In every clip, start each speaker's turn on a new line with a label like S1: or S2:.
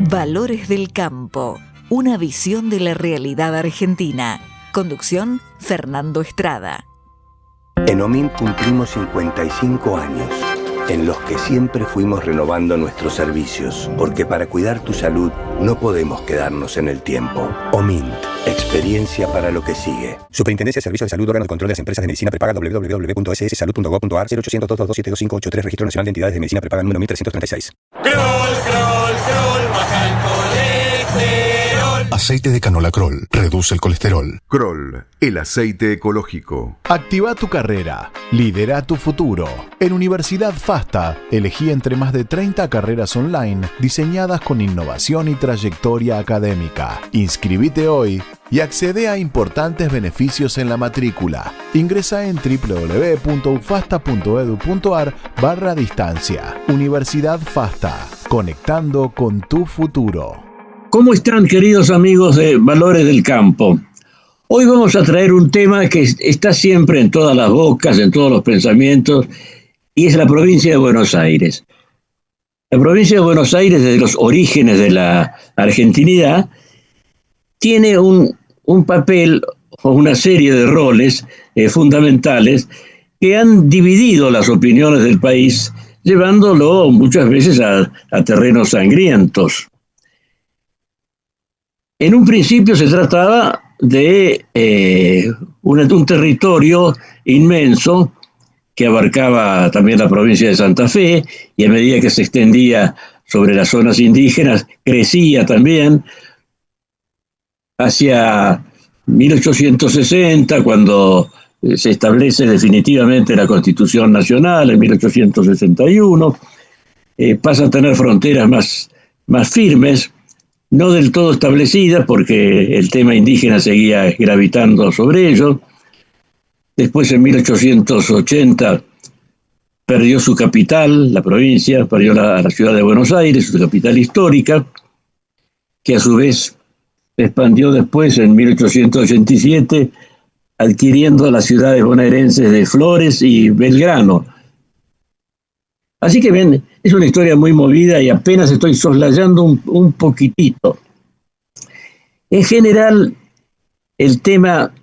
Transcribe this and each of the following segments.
S1: Valores del Campo, una visión de la realidad argentina. Conducción, Fernando Estrada.
S2: En OMINT cumplimos 55 años, en los que siempre fuimos renovando nuestros servicios, porque para cuidar tu salud no podemos quedarnos en el tiempo. OMINT, experiencia para lo que sigue.
S3: Superintendencia de Servicios de Salud, órgano de control de las empresas de medicina prepaga, www.sssalud.gov.ar, 0800-222-7583, Registro Nacional de Entidades de Medicina Prepaga número 1336.
S4: Baja el colesterol.
S5: Aceite de canola Kroll reduce el colesterol.
S6: Kroll, el aceite ecológico.
S7: Activa tu carrera. Lidera tu futuro. En Universidad FASTA, elegí entre más de 30 carreras online diseñadas con innovación y trayectoria académica. Inscribite hoy y accede a importantes beneficios en la matrícula. Ingresa en www.ufasta.edu.ar/distancia. Universidad FASTA, conectando con tu futuro.
S8: ¿Cómo están, queridos amigos de Valores del Campo? Hoy vamos a traer un tema que está siempre en todas las bocas, en todos los pensamientos, y es la provincia de Buenos Aires. La provincia de Buenos Aires, desde los orígenes de la argentinidad, tiene un papel o una serie de roles fundamentales que han dividido las opiniones del país, llevándolo muchas veces a terrenos sangrientos. En un principio se trataba de un territorio inmenso que abarcaba también la provincia de Santa Fe, y a medida que se extendía sobre las zonas indígenas, crecía también hacia 1860, cuando se establece definitivamente la Constitución Nacional, en 1861, pasa a tener fronteras más firmes, no del todo establecidas, porque el tema indígena seguía gravitando sobre ello. Después, en 1880, perdió su capital, la provincia, perdió la ciudad de Buenos Aires, su capital histórica, que a su vez se expandió después, en 1887, adquiriendo las ciudades bonaerenses de Flores y Belgrano. Así que bien, es una historia muy movida y apenas estoy soslayando un poquitito. En general, el tema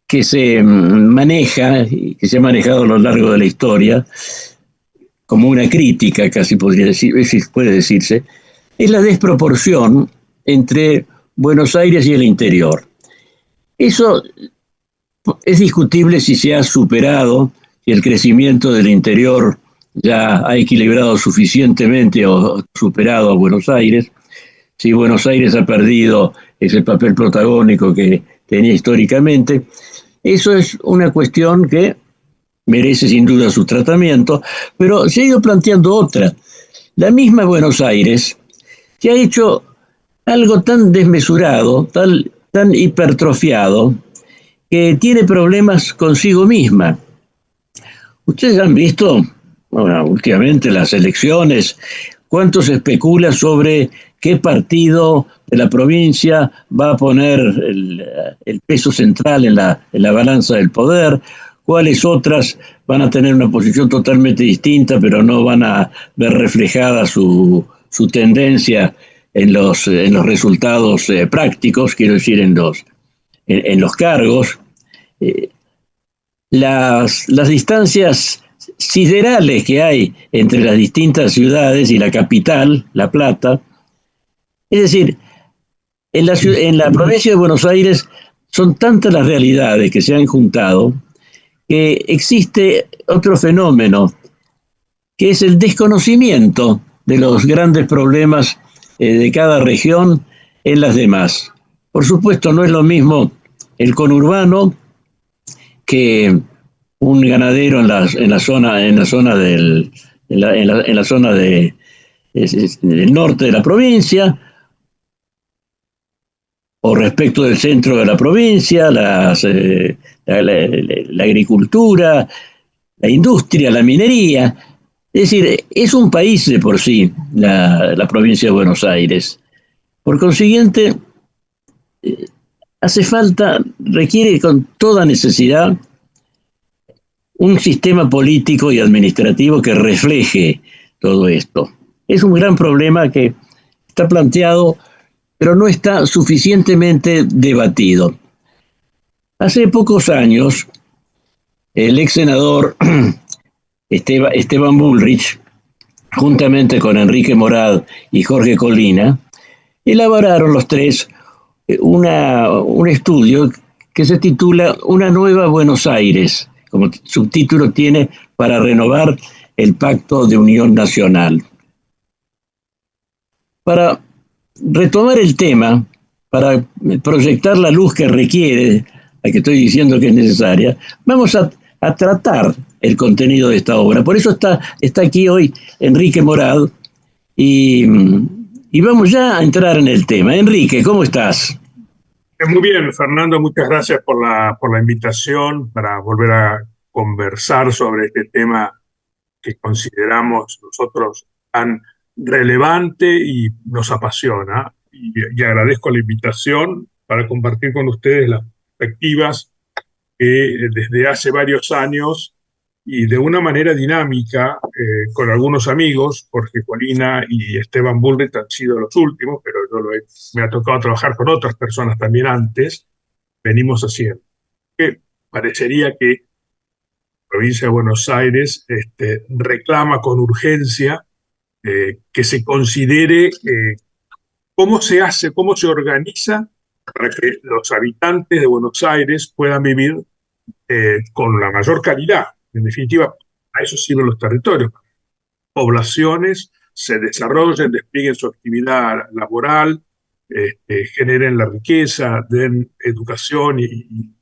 S8: que se maneja, y que se ha manejado a lo largo de la historia, como una crítica, casi puede decirse, es la desproporción entre Buenos Aires y el interior. Eso es discutible si se ha superado, si el crecimiento del interior ya ha equilibrado suficientemente o superado a Buenos Aires, si Buenos Aires ha perdido ese papel protagónico que tenía históricamente. Eso es una cuestión que merece sin duda su tratamiento, pero se ha ido planteando otra. La misma Buenos Aires se ha hecho algo tan desmesurado, tan hipertrofiado, que tiene problemas consigo misma. Ustedes han visto, bueno, últimamente las elecciones, cuánto se especula sobre qué partido de la provincia va a poner el peso central en la balanza del poder, cuáles otras van a tener una posición totalmente distinta, pero no van a ver reflejada su tendencia en los resultados prácticos, quiero decir, en los cargos. Las distancias siderales que hay entre las distintas ciudades y la capital, La Plata. Es decir, en la provincia de Buenos Aires son tantas las realidades que se han juntado que existe otro fenómeno, que es el desconocimiento de los grandes problemas de cada región en las demás. Por supuesto, no es lo mismo el conurbano que un ganadero en la zona del norte de la provincia, o respecto del centro de la provincia, la agricultura, la industria, la minería. Es decir, es un país de por sí la provincia de Buenos Aires. Por consiguiente, requiere con toda necesidad un sistema político y administrativo que refleje todo esto. Es un gran problema que está planteado, pero no está suficientemente debatido. Hace pocos años, el ex senador Esteban Bullrich, juntamente con Enrique Morad y Jorge Colina, elaboraron los tres un estudio que se titula Una nueva Buenos Aires, como subtítulo tiene, para renovar el Pacto de Unión Nacional. Para retomar el tema, para proyectar la luz que requiere, la que estoy diciendo que es necesaria, vamos a tratar el contenido de esta obra. Por eso está aquí hoy Enrique Morad y vamos ya a entrar en el tema. Enrique, ¿cómo estás?
S9: Muy bien, Fernando, muchas gracias por la invitación para volver a conversar sobre este tema que consideramos nosotros tan relevante y nos apasiona. Y agradezco la invitación para compartir con ustedes las perspectivas que desde hace varios años y de una manera dinámica, con algunos amigos, Jorge Colina y Esteban Bullrich han sido los últimos, pero me ha tocado trabajar con otras personas también antes, venimos haciendo. Que parecería que la provincia de Buenos Aires reclama con urgencia que se considere cómo se hace, cómo se organiza para que los habitantes de Buenos Aires puedan vivir con la mayor calidad. En definitiva, a eso sirven los territorios. Poblaciones se desarrollen, desplieguen su actividad laboral, generen la riqueza, den educación y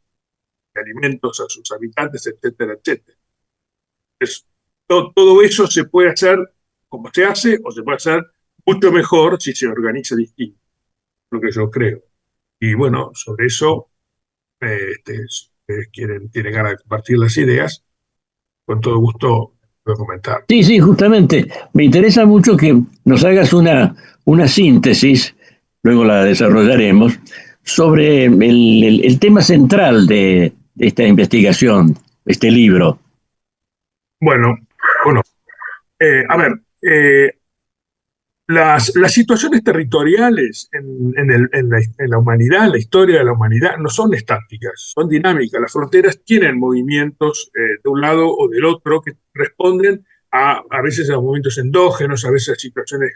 S9: alimentos a sus habitantes, etcétera, etcétera. Todo eso se puede hacer como se hace, o se puede hacer mucho mejor si se organiza distinto, lo que yo creo. Y bueno, sobre eso, tienen ganas de compartir las ideas, con todo gusto puedo comentar.
S8: Sí, justamente. Me interesa mucho que nos hagas una síntesis, luego la desarrollaremos, sobre el tema central de esta investigación, este libro.
S9: Bueno, a ver, las situaciones territoriales en la humanidad, en la historia de la humanidad, no son estáticas, son dinámicas. Las fronteras tienen movimientos de un lado o del otro que responden a veces a movimientos endógenos, a veces a situaciones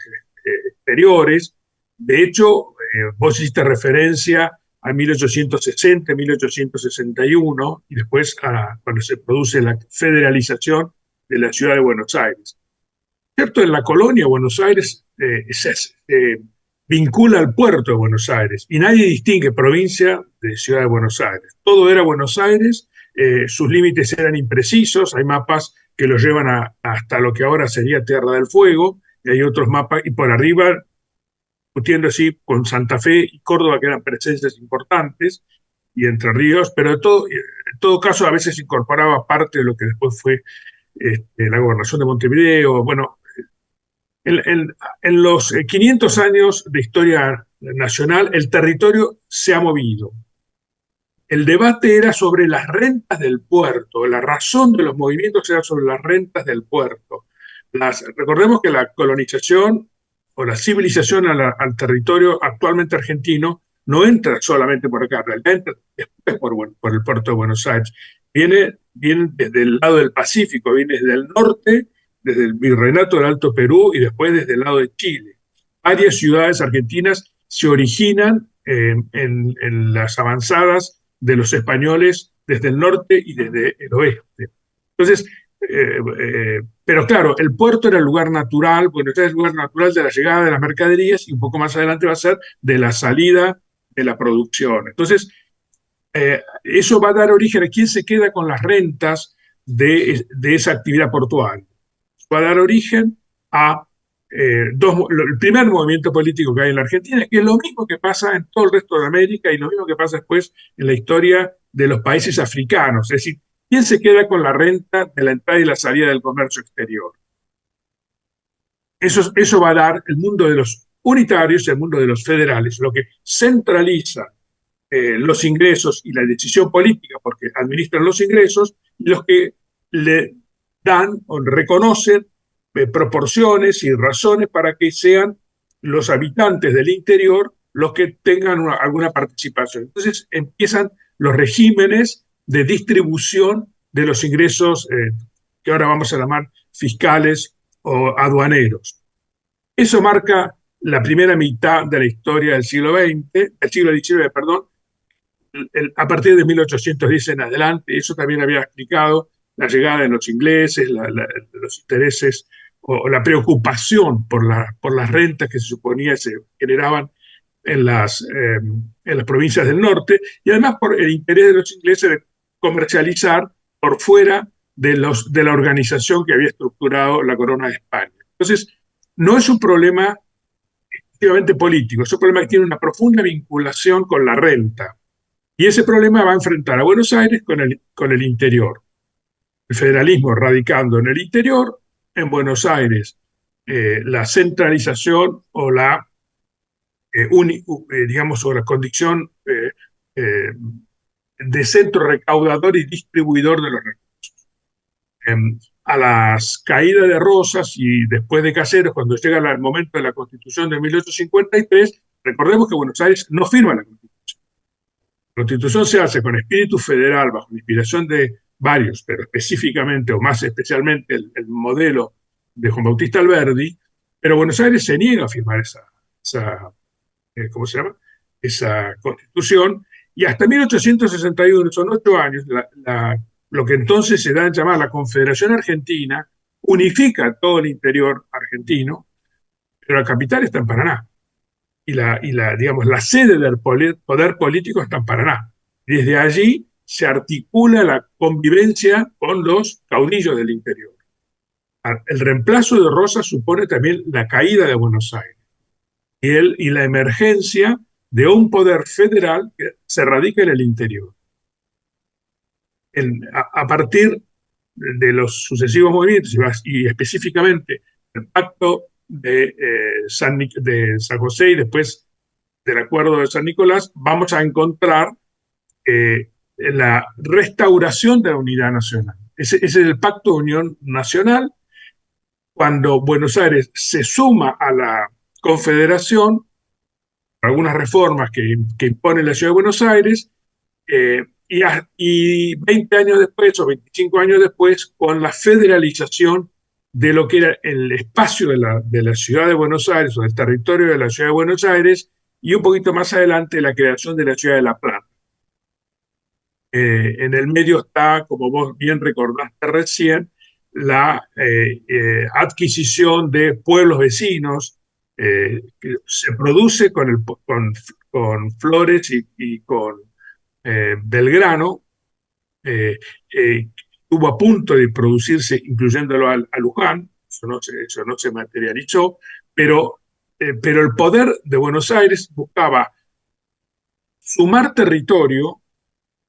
S9: exteriores. De hecho, vos hiciste referencia a 1860, 1861, y después cuando se produce la federalización de la ciudad de Buenos Aires. ¿Cierto? En la colonia Buenos Aires se vincula al puerto de Buenos Aires y nadie distingue provincia de ciudad de Buenos Aires. Todo era Buenos Aires, sus límites eran imprecisos, hay mapas que los llevan hasta lo que ahora sería Tierra del Fuego, y hay otros mapas, y por arriba, discutiendo así con Santa Fe y Córdoba, que eran presencias importantes, y Entre Ríos, pero en todo caso a veces incorporaba parte de lo que después fue la gobernación de Montevideo. Bueno, en los 500 años de historia nacional, el territorio se ha movido. El debate era sobre las rentas del puerto, la razón de los movimientos era sobre las rentas del puerto. Recordemos que la colonización o la civilización al territorio actualmente argentino no entra solamente por acá, entra después por el puerto de Buenos Aires. Viene desde el lado del Pacífico, viene desde el norte, desde el Virreinato del Alto Perú y después desde el lado de Chile. Varias ciudades argentinas se originan en las avanzadas de los españoles desde el norte y desde el oeste. Entonces, pero claro, el puerto era el lugar natural, Buenos Aires es el lugar natural de la llegada de las mercaderías y un poco más adelante va a ser de la salida de la producción. Entonces, eso va a dar origen a quién se queda con las rentas de esa actividad portuaria. Va a dar origen a el primer movimiento político que hay en la Argentina, que es lo mismo que pasa en todo el resto de América y lo mismo que pasa después en la historia de los países africanos. Es decir, ¿quién se queda con la renta de la entrada y la salida del comercio exterior? Eso va a dar el mundo de los unitarios y el mundo de los federales, lo que centraliza los ingresos y la decisión política, porque administran los ingresos, y los que le dan o reconocen proporciones y razones para que sean los habitantes del interior los que tengan alguna participación. Entonces empiezan los regímenes de distribución de los ingresos que ahora vamos a llamar fiscales o aduaneros. Eso marca la primera mitad de la historia del siglo XX, del siglo XIX, perdón, a partir de 1810 en adelante. Eso también había explicado la llegada de los ingleses, los intereses o la preocupación por las rentas que se suponía se generaban en las provincias del norte, y además por el interés de los ingleses de comercializar por fuera de la organización que había estructurado la Corona de España. Entonces, no es un problema exclusivamente político, es un problema que tiene una profunda vinculación con la renta. Y ese problema va a enfrentar a Buenos Aires con el interior. El federalismo radicando en el interior, en Buenos Aires la centralización o la digamos, o la condición de centro recaudador y distribuidor de los recursos. A las caídas de Rosas y después de Caseros, cuando llega el momento de la Constitución de 1853, recordemos que Buenos Aires no firma la Constitución. La Constitución se hace con espíritu federal, bajo la inspiración de varios, pero específicamente o más especialmente el modelo de Juan Bautista Alberdi, pero Buenos Aires se niega a firmar ¿cómo se llama? Esa Constitución, y hasta 1861, son 8 años, lo que entonces se da en llamar la Confederación Argentina unifica todo el interior argentino, pero la capital está en Paraná. Digamos, la sede del poder político está en Paraná. Desde allí se articula la convivencia con los caudillos del interior. El reemplazo de Rosas supone también la caída de Buenos Aires y la emergencia de un poder federal que se radica en el interior. A partir de los sucesivos movimientos y específicamente el pacto de San José y después del acuerdo de San Nicolás, vamos a encontrar la restauración de la unidad nacional. Ese es el pacto de unión nacional. Cuando Buenos Aires se suma a la Confederación, algunas reformas que impone la Ciudad de Buenos Aires, y 20 años después o 25 años después, con la federalización de lo que era el espacio de la Ciudad de Buenos Aires o del territorio de la Ciudad de Buenos Aires, y un poquito más adelante la creación de la Ciudad de La Plata. En el medio está, como vos bien recordaste recién, la adquisición de pueblos vecinos, que se produce con Flores y con Belgrano, estuvo a punto de producirse, incluyéndolo a Luján, eso no se materializó, pero el poder de Buenos Aires buscaba sumar territorio,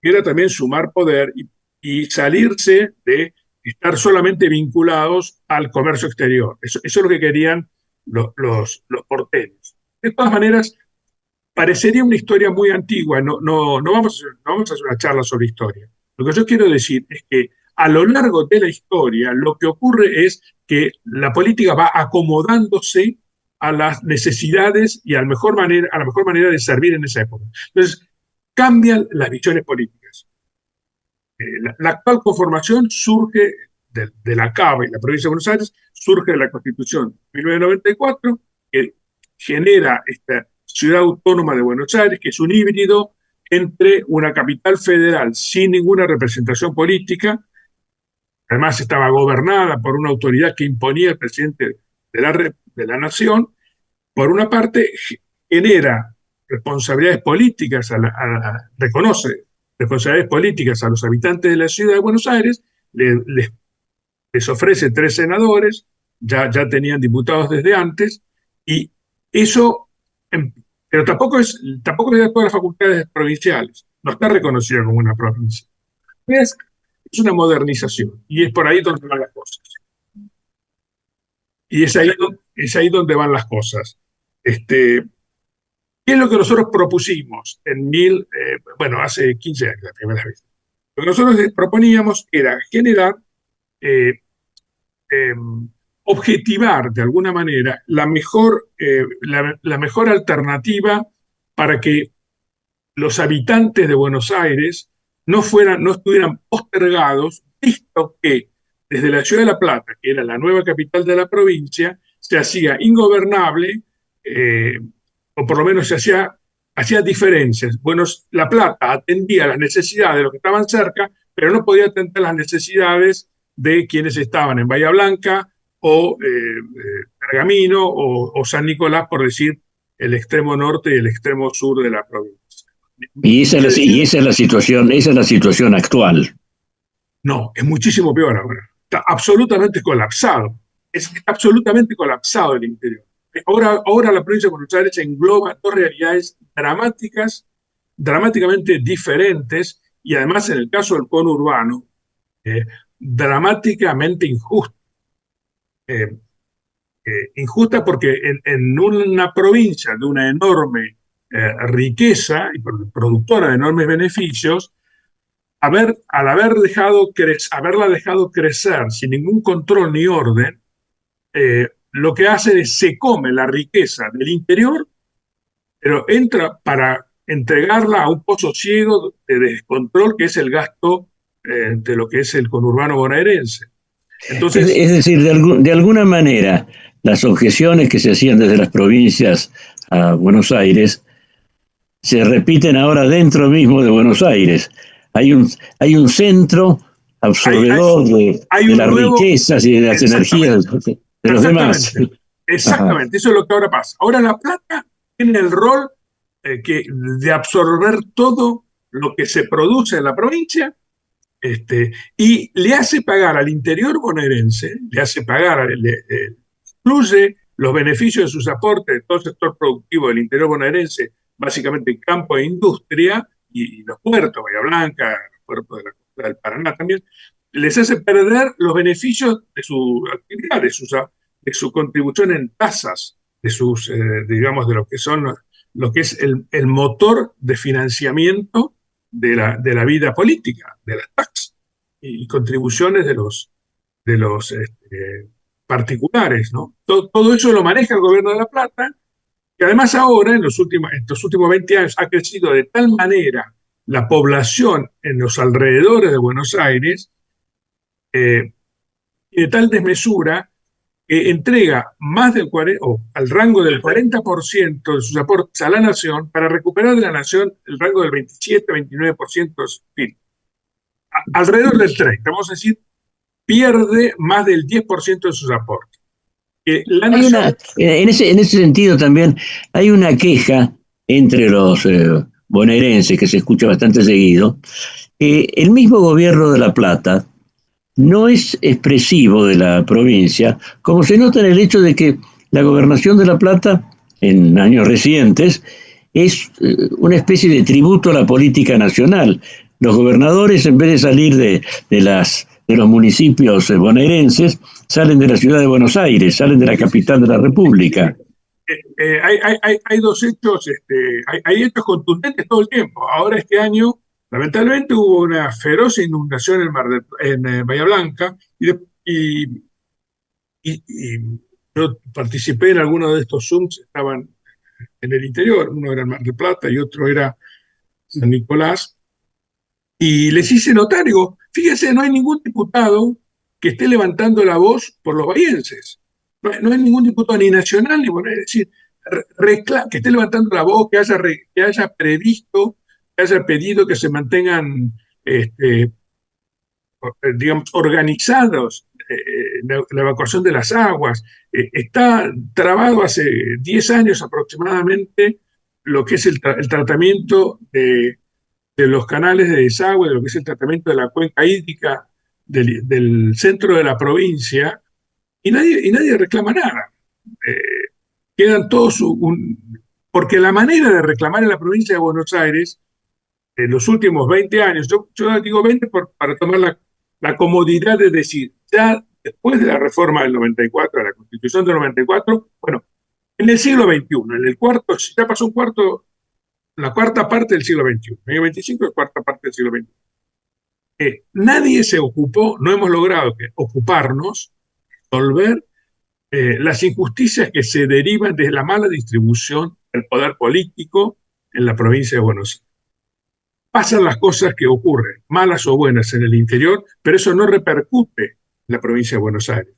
S9: que era también sumar poder, y salirse de estar solamente vinculados al comercio exterior. Eso es lo que querían los porteños. De todas maneras, parecería una historia muy antigua, no vamos a hacer una charla sobre historia. Lo que yo quiero decir es que a lo largo de la historia lo que ocurre es que la política va acomodándose a las necesidades y a la mejor manera de servir en esa época. Entonces, cambian las visiones políticas. La actual conformación surge de la Cava y la provincia de Buenos Aires, surge de la Constitución de 1994, que genera esta Ciudad Autónoma de Buenos Aires, que es un híbrido entre una capital federal sin ninguna representación política, además estaba gobernada por una autoridad que imponía el presidente de la nación. Por una parte, genera responsabilidades políticas, reconoce responsabilidades políticas a los habitantes de la ciudad de Buenos Aires, les ofrece 3 senadores, ya tenían diputados desde antes, y eso, pero tampoco es de todas las facultades provinciales, no está reconocida como una provincia. Es una modernización, y es por ahí donde van las cosas. Y es ahí donde van las cosas. ¿Qué es lo que nosotros propusimos hace 15 años, la primera vez? Lo que nosotros proponíamos era generar objetivar de alguna manera la mejor alternativa para que los habitantes de Buenos Aires no estuvieran postergados, visto que desde la ciudad de La Plata, que era la nueva capital de la provincia, se hacía ingobernable, o por lo menos hacía diferencias. Bueno, La Plata atendía las necesidades de los que estaban cerca, pero no podía atender las necesidades de quienes estaban en Bahía Blanca o Pergamino o San Nicolás, por decir el extremo norte y el extremo sur de la provincia.
S8: Y esa es la situación actual.
S9: No, es muchísimo peor ahora. Está absolutamente colapsado. Está absolutamente colapsado el interior. Ahora la provincia de Buenos Aires engloba dos realidades dramáticamente diferentes, y además en el caso del conurbano, dramáticamente injusta. Injusta porque en una provincia de una enorme riqueza y productora de enormes beneficios, al haberla dejado crecer sin ningún control ni orden, lo que hace es se come la riqueza del interior, pero entra para entregarla a un pozo ciego de descontrol, que es el gasto de lo que es el conurbano bonaerense. Entonces,
S8: es decir, de alguna manera, las objeciones que se hacían desde las provincias a Buenos Aires se repiten ahora dentro mismo de Buenos Aires. Hay un centro absorbedor de las riquezas y de las energías de los demás.
S9: Exactamente, eso es lo que ahora pasa. Ahora La Plata tiene el rol de absorber todo lo que se produce en la provincia, y le hace pagar al interior bonaerense, incluye los beneficios de sus aportes de todo el sector productivo del interior bonaerense, básicamente campo e industria, y los puertos, Bahía Blanca, los puertos de la costa del Paraná también, les hace perder los beneficios de su actividad, de su contribución en tasas, digamos, de lo que es el motor de financiamiento de la vida política, de las taxas y contribuciones de los particulares, ¿no? Todo eso lo maneja el gobierno de La Plata, que además ahora, en estos últimos 20 años, ha crecido de tal manera la población en los alrededores de Buenos Aires, y de tal desmesura, que entrega más al rango del 40% de sus aportes a la nación, para recuperar de la nación el rango del 27-29% de su PIB. Alrededor del 30%, vamos a decir, pierde más del 10% de sus aportes.
S8: En ese sentido también hay una queja entre los bonaerenses que se escucha bastante seguido. El mismo gobierno de La Plata no es expresivo de la provincia, como se nota en el hecho de que la gobernación de La Plata, en años recientes, es una especie de tributo a la política nacional. Los gobernadores, en vez de salir de los municipios bonaerenses, salen de la ciudad de Buenos Aires, salen de la capital de la República.
S9: Hay dos hechos, hay hechos contundentes todo el tiempo. Ahora este año, lamentablemente, hubo una feroz inundación en Bahía Blanca, y yo participé en algunos de estos Zooms, estaban en el interior, uno era en Mar del Plata y otro era San Nicolás, y les hice notar, digo, fíjese, no hay ningún diputado que esté levantando la voz por los bahienses. No hay ningún diputado ni nacional ni bonaerense, es decir, que esté levantando la voz, que haya previsto, que haya pedido que se mantengan, digamos, organizados la evacuación de las aguas. Está trabado hace 10 años aproximadamente lo que es el tratamiento de los canales de desagüe, de lo que es el tratamiento de la cuenca hídrica del centro de la provincia, y nadie reclama nada. Quedan todos porque la manera de reclamar en la provincia de Buenos Aires, en los últimos 20 años, yo digo 20 para tomar la comodidad de decir, ya después de la reforma del 94, de la Constitución del 94, bueno, en el siglo XXI, ya pasó la cuarta parte del siglo XXI, en el 25 es la cuarta parte del siglo XXI. Nadie se ocupó, no hemos logrado ocuparnos, resolver las injusticias que se derivan de la mala distribución del poder político en la provincia de Buenos Aires. Pasan las cosas que ocurren, malas o buenas en el interior, pero eso no repercute en la provincia de Buenos Aires.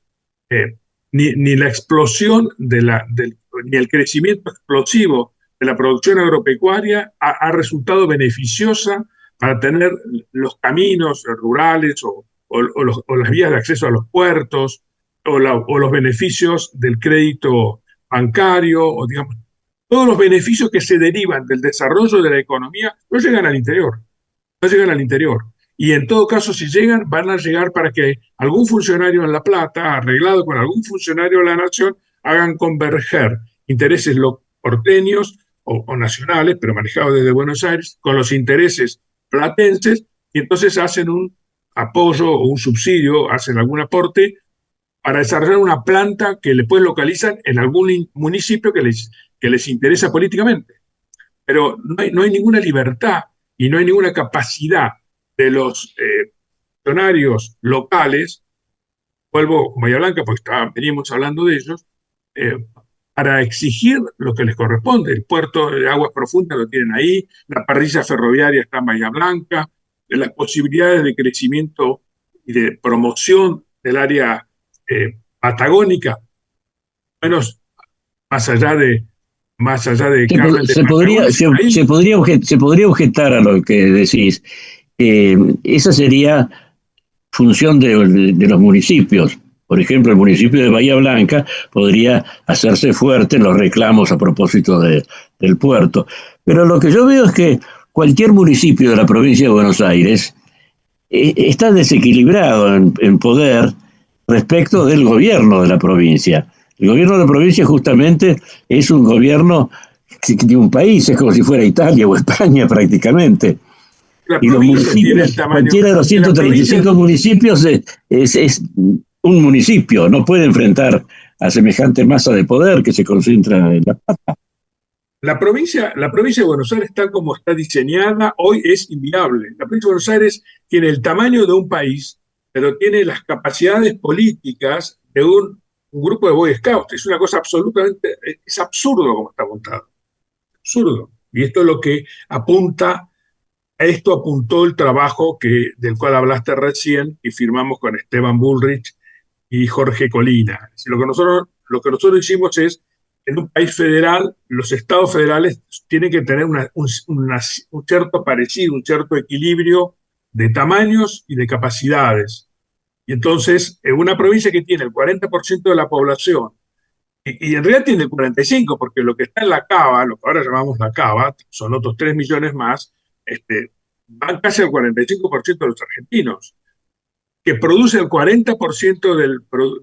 S9: Ni la explosión, ni el crecimiento explosivo de la producción agropecuaria ha resultado beneficiosa para tener los caminos rurales o las vías de acceso a los puertos o los beneficios del crédito bancario, o digamos, todos los beneficios que se derivan del desarrollo de la economía no llegan al interior, no llegan al interior. Y en todo caso, si llegan, van a llegar para que algún funcionario en La Plata, arreglado con algún funcionario de la nación, hagan converger intereses porteños o nacionales, pero manejados desde Buenos Aires, con los intereses platenses, y entonces hacen un apoyo o un subsidio, hacen algún aporte para desarrollar una planta que después localizan en algún municipio que les interesa políticamente. Pero no hay ninguna libertad y no hay ninguna capacidad de los funcionarios locales, vuelvo con Bahía Blanca porque venimos hablando de ellos, para exigir lo que les corresponde. El puerto de aguas profundas lo tienen ahí, la parrilla ferroviaria está en Bahía Blanca, las posibilidades de crecimiento y de promoción del área patagónica, menos más allá de
S8: se podría objetar a lo que decís. Esa sería función de los municipios. Por ejemplo, el municipio de Bahía Blanca podría hacerse fuerte en los reclamos a propósito del puerto. Pero lo que yo veo es que cualquier municipio de la provincia de Buenos Aires está desequilibrado en poder respecto del gobierno de la provincia. El gobierno de la provincia justamente es un gobierno de un país, es como si fuera Italia o España prácticamente. Y los municipios, cualquiera de los 135 municipios es un municipio, no puede enfrentar a semejante masa de poder que se concentra en La Plata.
S9: La provincia de Buenos Aires, tal como está diseñada, hoy es inviable. La provincia de Buenos Aires tiene el tamaño de un país, pero tiene las capacidades políticas de un grupo de Boy Scouts. Es una cosa absolutamente, es absurdo como está montado. Absurdo. Y esto es lo que apunta, a esto apuntó el trabajo del cual hablaste recién y firmamos con Esteban Bullrich y Jorge Colina. Lo que nosotros hicimos es, en un país federal, los estados federales tienen que tener un cierto parecido, un cierto equilibrio de tamaños y de capacidades. Y entonces, en una provincia que tiene el 40% de la población, y en realidad tiene el 45%, porque lo que está en la cava, lo que ahora llamamos la cava, son otros 3 millones más, van casi al 45% de los argentinos, que produce el 40%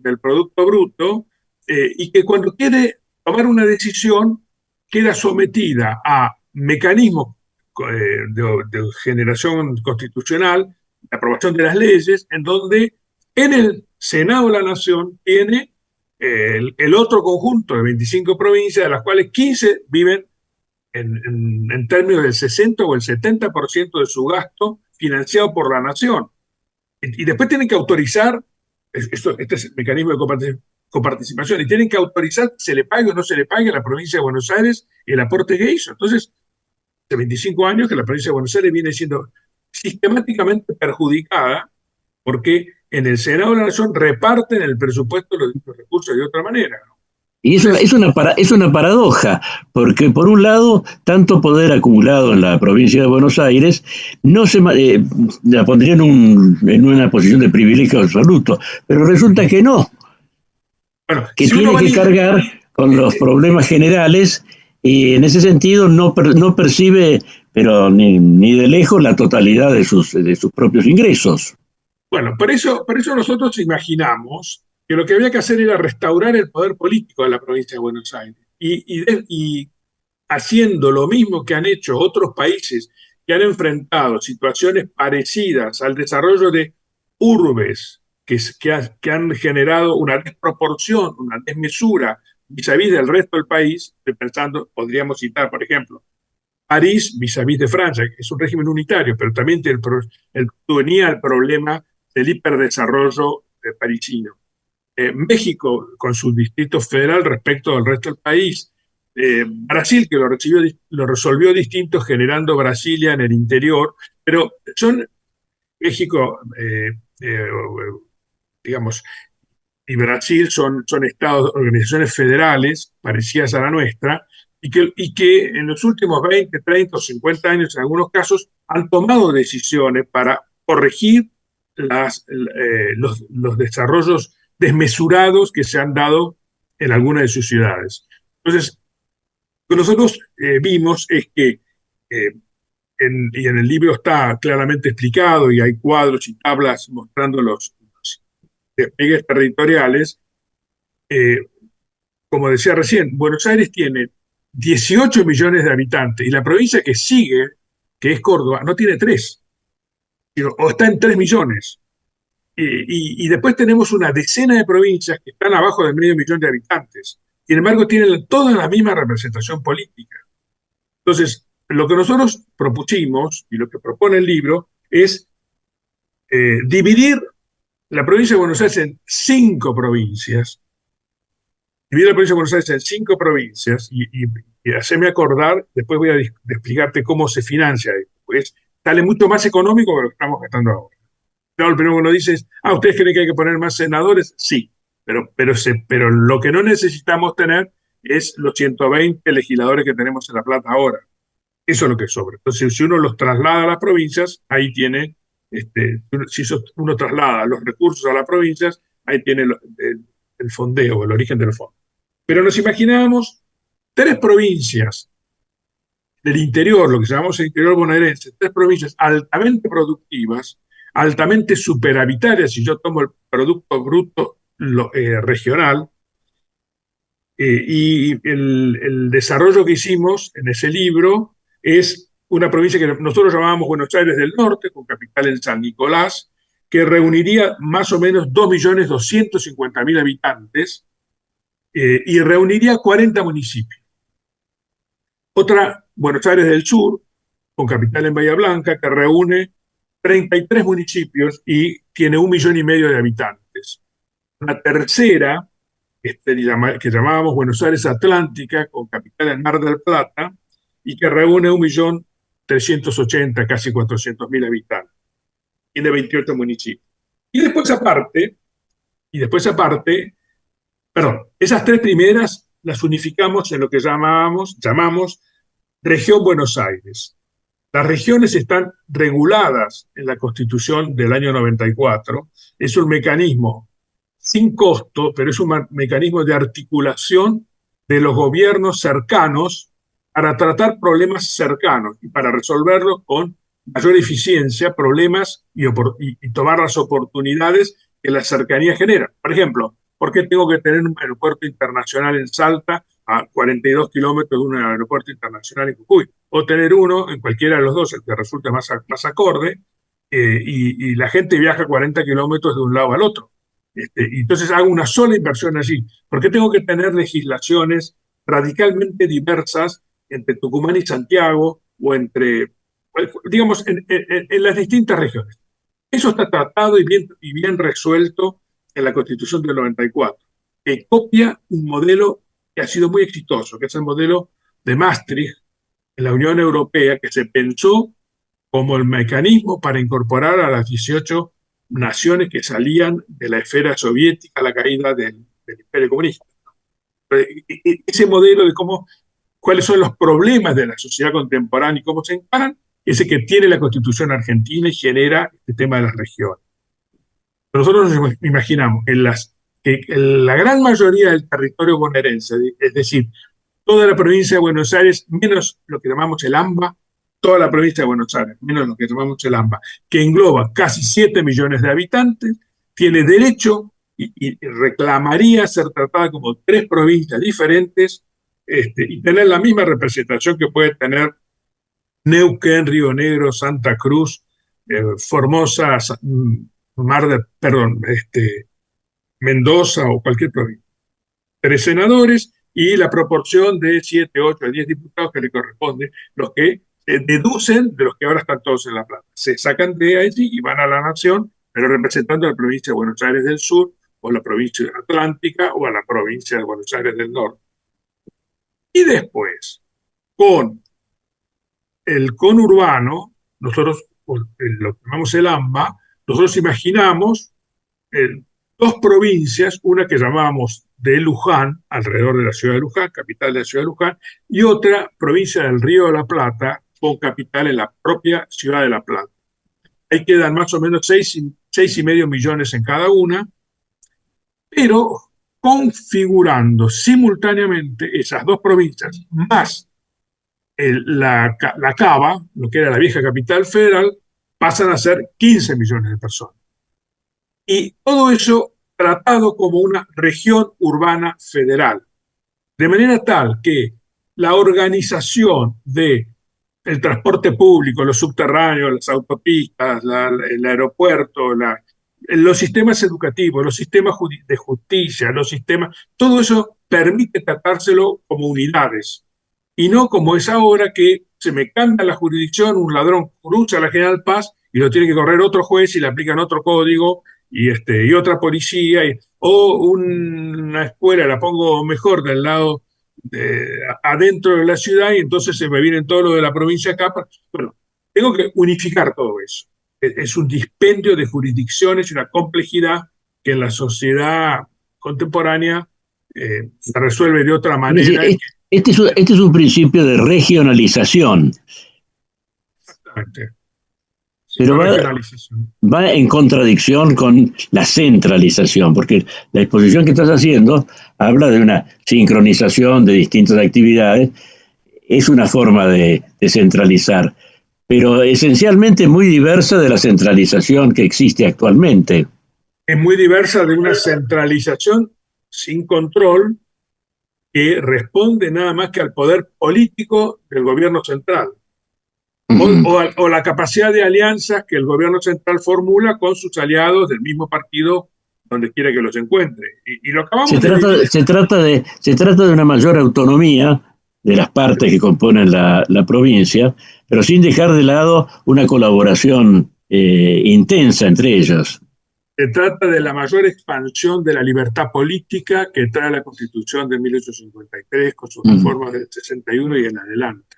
S9: del Producto Bruto, y que cuando quiere tomar una decisión queda sometida a mecanismos de generación constitucional, de aprobación de las leyes, en donde en el Senado de la Nación tiene el otro conjunto de 25 provincias, de las cuales 15 viven en términos del 60 o el 70% de su gasto financiado por la Nación. Y después tienen que autorizar, este es el mecanismo de coparticipación, y tienen que autorizar se le pague o no se le pague a la provincia de Buenos Aires el aporte que hizo. Entonces, hace 25 años que la provincia de Buenos Aires viene siendo sistemáticamente perjudicada porque en el Senado de la Nación reparten el presupuesto de los recursos de otra manera, ¿no?
S8: Y es una paradoja, porque por un lado, tanto poder acumulado en la provincia de Buenos Aires no la pondría en una posición de privilegio absoluto, pero resulta que no, que tiene que cargar con los problemas generales y en ese sentido no percibe, pero ni de lejos, la totalidad de sus propios ingresos.
S9: Bueno, por eso nosotros imaginamos que lo que había que hacer era restaurar el poder político de la provincia de Buenos Aires y haciendo lo mismo que han hecho otros países que han enfrentado situaciones parecidas al desarrollo de urbes que han generado una desproporción, una desmesura vis-a-vis del resto del país. Estoy pensando, podríamos citar, por ejemplo, París vis-a-vis de Francia, que es un régimen unitario, pero también tenía el problema del hiperdesarrollo parisino. México con su distrito federal respecto al resto del país, Brasil que lo resolvió distinto generando Brasilia en el interior, pero son México, digamos, y Brasil son estados, organizaciones federales parecidas a la nuestra, y que en los últimos 20, 30 o 50 años, en algunos casos, han tomado decisiones para corregir los desarrollos desmesurados que se han dado en algunas de sus ciudades. Entonces, lo que nosotros vimos es que, y en el libro está claramente explicado, y hay cuadros y tablas mostrando los despegues territoriales, como decía recién, Buenos Aires tiene 18 millones de habitantes y la provincia que sigue, que es Córdoba, no tiene 3, o está en 3 millones. Y después tenemos una decena de provincias que están abajo del medio millón de habitantes. Sin embargo, tienen toda la misma representación política. Entonces, lo que nosotros propusimos, y lo que propone el libro, es dividir la provincia de Buenos Aires en 5 provincias, dividir la provincia de Buenos Aires en 5 provincias y hacerme acordar, después voy a explicarte cómo se financia esto, pues sale mucho más económico que lo que estamos gastando ahora. Claro, el primero que uno dice es, ¿ustedes creen que hay que poner más senadores? Sí, pero lo que no necesitamos tener es los 120 legisladores que tenemos en La Plata ahora. Eso es lo que sobra. Entonces, si uno los traslada a las provincias, ahí tiene, si uno traslada los recursos a las provincias, ahí tiene el fondeo, el origen del fondo. Pero nos imaginábamos 3 provincias del interior, lo que llamamos el interior bonaerense, 3 provincias altamente productivas, altamente superavitarias, si yo tomo el Producto Bruto regional, y el desarrollo que hicimos en ese libro es una provincia que nosotros llamábamos Buenos Aires del Norte, con capital en San Nicolás, que reuniría más o menos 2.250.000 habitantes y reuniría 40 municipios. Otra, Buenos Aires del Sur, con capital en Bahía Blanca, que reúne 33 municipios y tiene 1,5 millones de habitantes. Una tercera, que llamábamos Buenos Aires Atlántica, con capital en Mar del Plata, y que reúne 1.380.000, casi 400.000 habitantes. Tiene 28 municipios. Y después aparte, esas 3 primeras las unificamos en lo que llamamos Región Buenos Aires. Las regiones están reguladas en la Constitución del año 94. Es un mecanismo sin costo, pero es un mecanismo de articulación de los gobiernos cercanos para tratar problemas cercanos y para resolverlos con mayor eficiencia, problemas y tomar las oportunidades que la cercanía genera. Por ejemplo, ¿por qué tengo que tener un aeropuerto internacional en Salta a 42 kilómetros de un aeropuerto internacional en Jujuy? O tener uno en cualquiera de los dos, el que resulte más acorde, y la gente viaja 40 kilómetros de un lado al otro. Y entonces hago una sola inversión allí. ¿Por qué tengo que tener legislaciones radicalmente diversas entre Tucumán y Santiago o entre, digamos, en las distintas regiones? Eso está tratado y bien resuelto en la Constitución del 94, que copia un modelo que ha sido muy exitoso, que es el modelo de Maastricht en la Unión Europea, que se pensó como el mecanismo para incorporar a las 18 naciones que salían de la esfera soviética a la caída del Imperio Comunista. Ese modelo de cuáles son los problemas de la sociedad contemporánea y cómo se encaran, ese que tiene la Constitución argentina y genera este tema de las regiones. Nosotros nos imaginamos que la gran mayoría del territorio bonaerense, es decir, toda la provincia de Buenos Aires, menos lo que llamamos el AMBA, toda la provincia de Buenos Aires, menos lo que llamamos el AMBA, que engloba casi 7 millones de habitantes, tiene derecho y reclamaría ser tratada como 3 provincias diferentes, y tener la misma representación que puede tener Neuquén, Río Negro, Santa Cruz, Formosa, Mendoza o cualquier provincia. 3 senadores y la proporción de 7, 8, 10 diputados que le corresponde, los que deducen de los que ahora están todos en La Plata. Se sacan de allí y van a la nación, pero representando a la provincia de Buenos Aires del Sur o la provincia atlántica o a la provincia de Buenos Aires del Norte. Y después, con el conurbano, nosotros lo que llamamos el AMBA, nosotros imaginamos dos provincias, una que llamábamos de Luján, alrededor de la ciudad de Luján, capital de la ciudad de Luján, y otra provincia del Río de la Plata, con capital en la propia ciudad de La Plata. Ahí quedan más o menos 6,5 millones en cada una, pero configurando simultáneamente esas dos provincias, más la Cava, lo que era la vieja capital federal, pasan a ser 15 millones de personas. Y todo eso tratado como una región urbana federal, de manera tal que la organización del transporte público, los subterráneos, las autopistas, el aeropuerto, los sistemas educativos, los sistemas de justicia, los sistemas, todo eso permite tratárselo como unidades, y no como es ahora que se me cambia la jurisdicción, un ladrón cruza la General Paz y lo tiene que correr otro juez y le aplican otro código y otra policía, o una escuela la pongo mejor del lado adentro de la ciudad y entonces se me vienen todo lo de la provincia acá. Bueno, tengo que unificar todo eso. Es un dispendio de jurisdicciones y una complejidad que en la sociedad contemporánea se resuelve de otra manera.
S8: Este es un principio de regionalización.
S9: Exactamente.
S8: Pero va en contradicción con la centralización, porque la exposición que estás haciendo habla de una sincronización de distintas actividades, es una forma de centralizar, pero esencialmente muy diversa de la centralización que existe actualmente.
S9: Es muy diversa de una centralización sin control que responde nada más que al poder político del gobierno central. O la capacidad de alianzas que el gobierno central formula con sus aliados del mismo partido donde quiera que los encuentre. Y lo acabamos
S8: se trata de una mayor autonomía de las partes que componen la provincia, pero sin dejar de lado una colaboración intensa entre ellos.
S9: Se trata de la mayor expansión de la libertad política que trae la Constitución de 1853 con sus reformas del 61 y en adelante.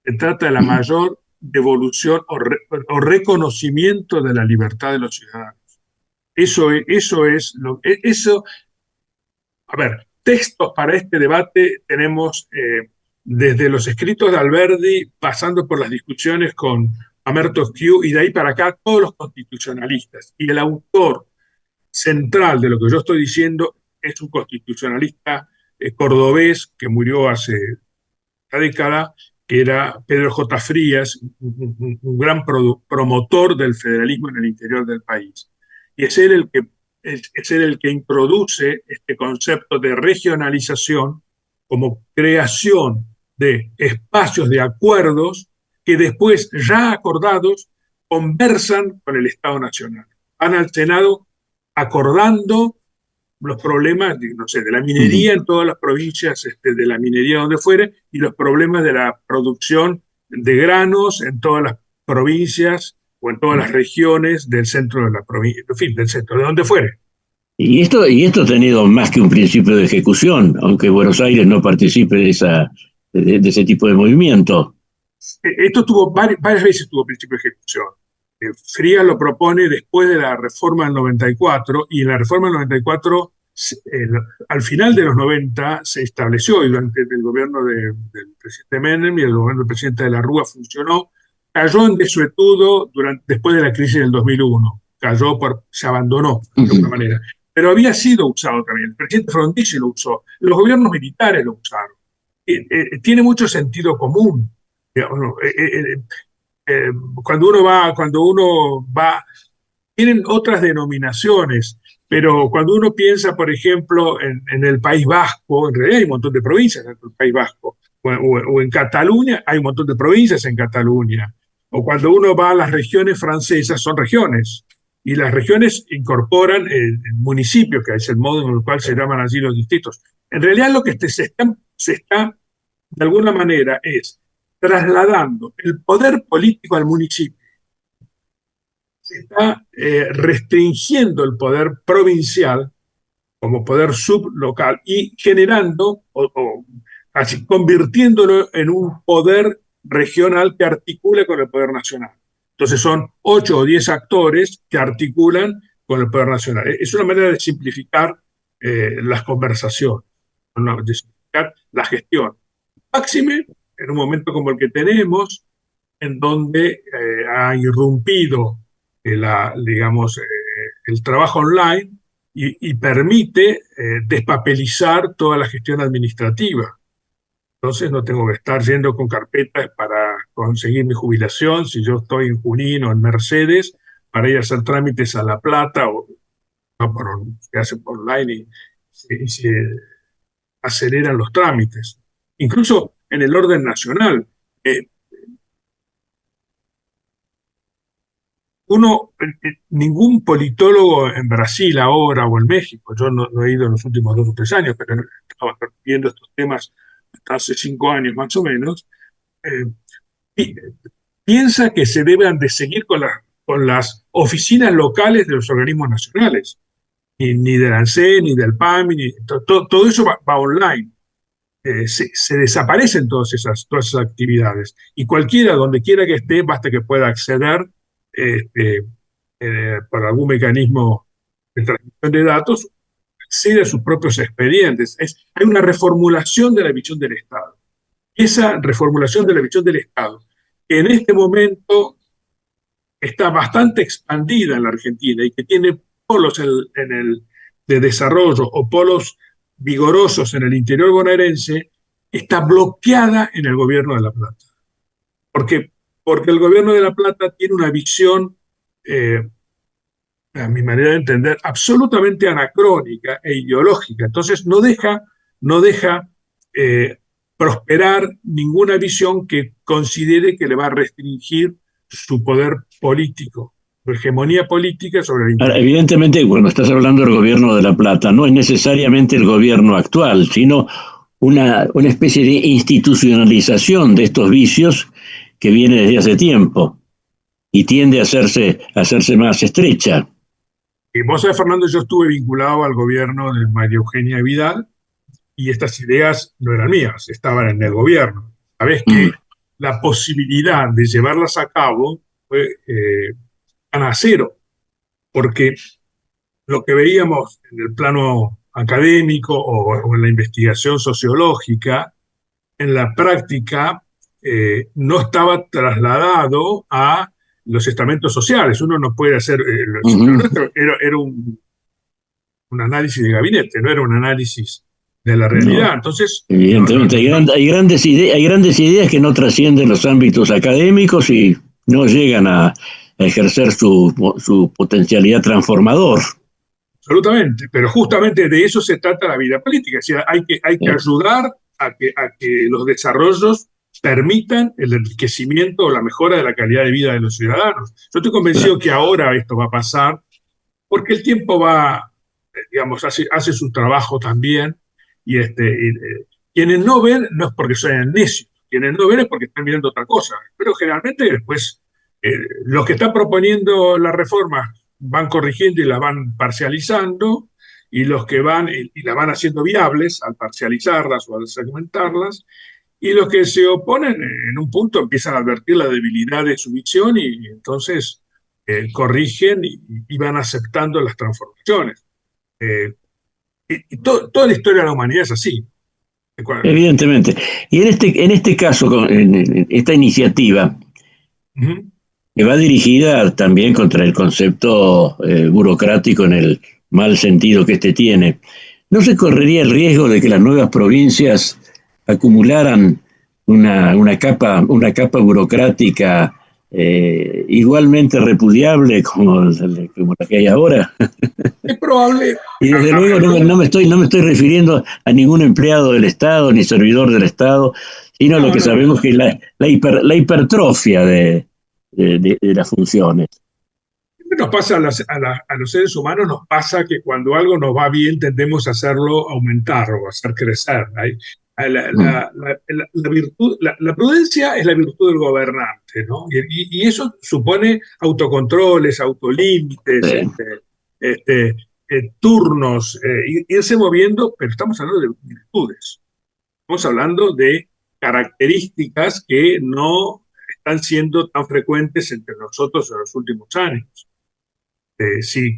S9: Se trata de la mayor devolución o reconocimiento de la libertad de los ciudadanos. A ver, textos para este debate tenemos desde los escritos de Alberdi, pasando por las discusiones con Amertos-Q, y de ahí para acá todos los constitucionalistas. Y el autor central de lo que yo estoy diciendo es un constitucionalista cordobés que murió hace una década, que era Pedro J. Frías, un gran promotor del federalismo en el interior del país. Y es él el que introduce este concepto de regionalización como creación de espacios de acuerdos que después, ya acordados, conversan con el Estado Nacional. Van al Senado acordando los problemas, no sé, de la minería en todas las provincias, de la minería donde fuere, y los problemas de la producción de granos en todas las provincias o en todas las regiones del centro de la provincia, en fin, del centro, de donde fuere.
S8: Y esto ha tenido más que un principio de ejecución, aunque Buenos Aires no participe de ese tipo de movimiento.
S9: Esto varias veces tuvo principio de ejecución. Frías lo propone después de la reforma del 94, y en la reforma del 94, al final de los 90, se estableció, y durante el gobierno del presidente Menem y el gobierno del presidente de la Rúa funcionó, cayó en desuetudo después de la crisis del 2001, se abandonó de alguna manera, pero había sido usado también, el presidente Frondizi lo usó, los gobiernos militares lo usaron. Tiene mucho sentido común. Cuando uno va, tienen otras denominaciones, pero cuando uno piensa, por ejemplo, en el País Vasco, en realidad hay un montón de provincias en el País Vasco, o en Cataluña, hay un montón de provincias en Cataluña, o cuando uno va a las regiones francesas, son regiones, y las regiones incorporan el municipio, que es el modo en el cual se llaman allí los distritos. En realidad lo que se está de alguna manera es trasladando el poder político al municipio. Se está restringiendo el poder provincial como poder sublocal y generando o así, convirtiéndolo en un poder regional que articule con el poder nacional. Entonces son 8 o 10 actores que articulan con el poder nacional. Es una manera de simplificar las conversaciones, de simplificar la gestión. Máxime, en un momento como el que tenemos, en donde ha irrumpido digamos, el trabajo online y permite despapelizar toda la gestión administrativa. Entonces no tengo que estar yendo con carpetas para conseguir mi jubilación, si yo estoy en Junín o en Mercedes, para ir a hacer trámites a La Plata, o se hace por online y se aceleran los trámites. Incluso en el orden nacional. Ningún politólogo en Brasil ahora o en México, yo no he ido en los últimos 2 o 3 años, pero estaba viendo estos temas hasta hace 5 años más o menos, piensa que se deben de seguir con las oficinas locales de los organismos nacionales, ni del ANSES, ni del PAMI, todo eso va online. Se desaparecen todas esas actividades, y cualquiera, donde quiera que esté, basta que pueda acceder por algún mecanismo de transmisión de datos, accede a sus propios expedientes. Hay una reformulación de la visión del Estado. Esa reformulación de la visión del Estado, que en este momento está bastante expandida en la Argentina y que tiene polos de desarrollo o polos vigorosos en el interior bonaerense, está bloqueada en el Gobierno de La Plata. Porque el Gobierno de La Plata tiene una visión, a mi manera de entender, absolutamente anacrónica e ideológica. Entonces no deja prosperar ninguna visión que considere que le va a restringir su poder político, su hegemonía política sobre el interior.
S8: Evidentemente, cuando estás hablando del Gobierno de La Plata, no es necesariamente el gobierno actual, sino una especie de institucionalización de estos vicios que viene desde hace tiempo y tiende a hacerse más estrecha.
S9: Y vos sabés, Fernando, yo estuve vinculado al gobierno de María Eugenia Vidal y estas ideas no eran mías, estaban en el gobierno. Sabés que la posibilidad de llevarlas a cabo fue a cero, porque lo que veíamos en el plano académico o en la investigación sociológica, en la práctica no estaba trasladado a los estamentos sociales. Uno no puede hacer... Era un análisis de gabinete, no era un análisis de la realidad. Entonces,
S8: evidentemente, hay grandes ideas que no trascienden los ámbitos académicos y no llegan a ejercer su potencialidad transformador.
S9: Absolutamente, pero justamente de eso se trata la vida política. Es decir, hay que ayudar a que los desarrollos permitan el enriquecimiento o la mejora de la calidad de vida de los ciudadanos. Yo estoy convencido que ahora esto va a pasar, porque el tiempo va, digamos, hace su trabajo también, y quienes no ven no es porque sean necios, quienes no ven es porque están mirando otra cosa, pero generalmente después los que están proponiendo la reforma van corrigiendo y la van parcializando, y los que van y la van haciendo viables al parcializarlas o al segmentarlas, y los que se oponen en un punto empiezan a advertir la debilidad de su visión y entonces corrigen y van aceptando las transformaciones. Y toda la historia de la humanidad es así.
S8: Evidentemente. Y en este caso, en esta iniciativa, que va dirigida también contra el concepto burocrático en el mal sentido que tiene, ¿no se correría el riesgo de que las nuevas provincias acumularan una capa burocrática igualmente repudiable como la que hay ahora?
S9: Es probable.
S8: Y desde luego no me estoy refiriendo a ningún empleado del Estado ni servidor del Estado, sino lo que sabemos que es la hipertrofia de las funciones.
S9: Siempre nos pasa a los seres humanos, nos pasa que cuando algo nos va bien tendemos a hacerlo aumentar o hacer crecer. La prudencia es la virtud del gobernante, ¿no? Y eso supone autocontroles, autolímites, turnos, irse moviendo, pero estamos hablando de virtudes. Estamos hablando de características que no están siendo tan frecuentes entre nosotros en los últimos años. Si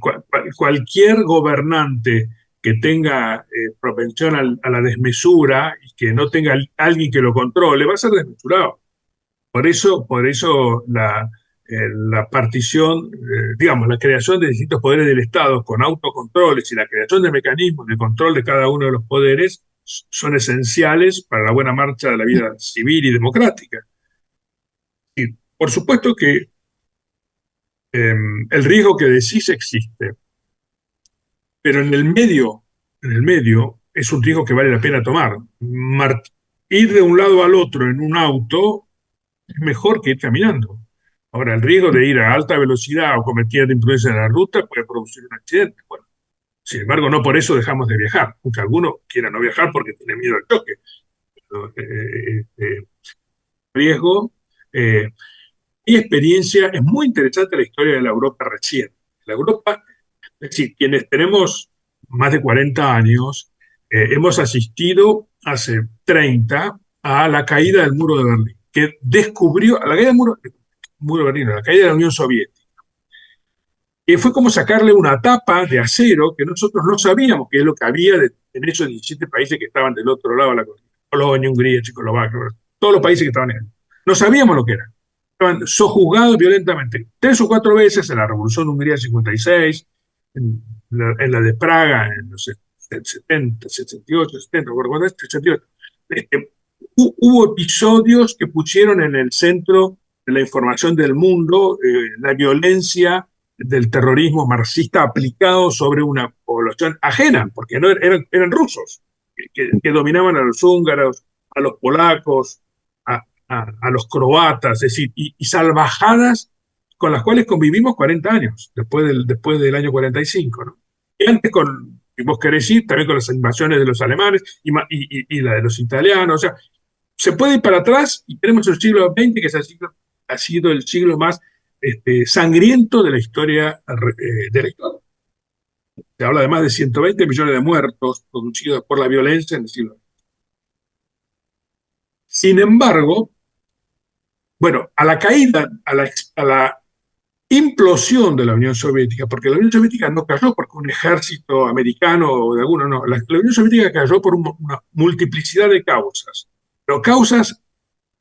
S9: cualquier gobernante que tenga propensión a la desmesura y que no tenga alguien que lo controle, va a ser desmesurado. Por eso la partición, digamos, la creación de distintos poderes del Estado con autocontroles y la creación de mecanismos de control de cada uno de los poderes son esenciales para la buena marcha de la vida civil y democrática. Y por supuesto que el riesgo que decís existe, pero en el medio es un riesgo que vale la pena tomar. Ir de un lado al otro en un auto es mejor que ir caminando. Ahora, el riesgo de ir a alta velocidad o cometer imprudencia en la ruta puede producir un accidente. Bueno, sin embargo, no por eso dejamos de viajar, aunque alguno quiera no viajar porque tiene miedo al choque. Riesgo y experiencia. Es muy interesante la historia de la Europa reciente. La Europa, es decir, quienes tenemos más de 40 años, hemos asistido hace 30 a la caída del muro de Berlín, que descubrió, a la caída del muro de Berlín, a la caída de la Unión Soviética, que fue como sacarle una tapa de acero que nosotros no sabíamos que es lo que había en esos 17 países que estaban del otro lado de la cortina. Polonia, Hungría, Checoslovaquia, todos los países que estaban ahí. No sabíamos lo que era. Estaban sojuzgados violentamente 3 o 4 veces en la Revolución de Hungría del 56, en la de Praga en los 70, 78, 70, ¿cuándo es? 78. Hubo episodios que pusieron en el centro de la información del mundo la violencia del terrorismo marxista aplicado sobre una población ajena, porque no eran rusos, que dominaban a los húngaros, a los polacos, a los croatas, es decir, y salvajadas con las cuales convivimos 40 años, después del año 45, ¿no? Y antes si vos querés ir, también con las invasiones de los alemanes y la de los italianos, o sea, se puede ir para atrás y tenemos el siglo XX, que ha sido el siglo más sangriento de la historia. Se habla de más de 120 millones de muertos producidos por la violencia en el siglo XX. Sin embargo, bueno, a la caída, a la implosión de la Unión Soviética, porque la Unión Soviética no cayó porque un ejército americano o de alguno, no, la Unión Soviética cayó por una multiplicidad de causas, pero causas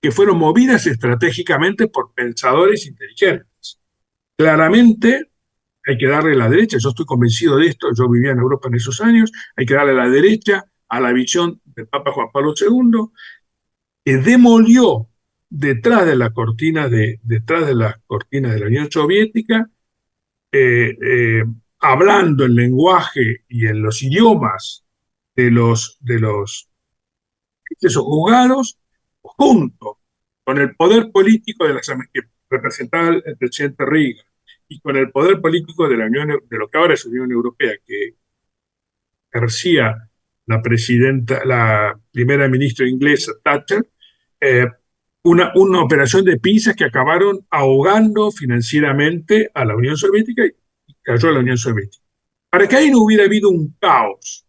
S9: que fueron movidas estratégicamente por pensadores inteligentes. Claramente hay que darle la derecha, yo estoy convencido de esto, yo vivía en Europa en esos años, hay que darle la derecha a la visión del Papa Juan Pablo II, que demolió detrás de las cortinas de la Unión Soviética, hablando el lenguaje y en los idiomas de esos juzgados, junto con el poder político que representaba el presidente Reagan y con el poder político de lo que ahora es la Unión Europea, que ejercía la primera ministra inglesa Thatcher, una operación de pinzas que acabaron ahogando financieramente a la Unión Soviética y cayó la Unión Soviética. Para que ahí no hubiera habido un caos,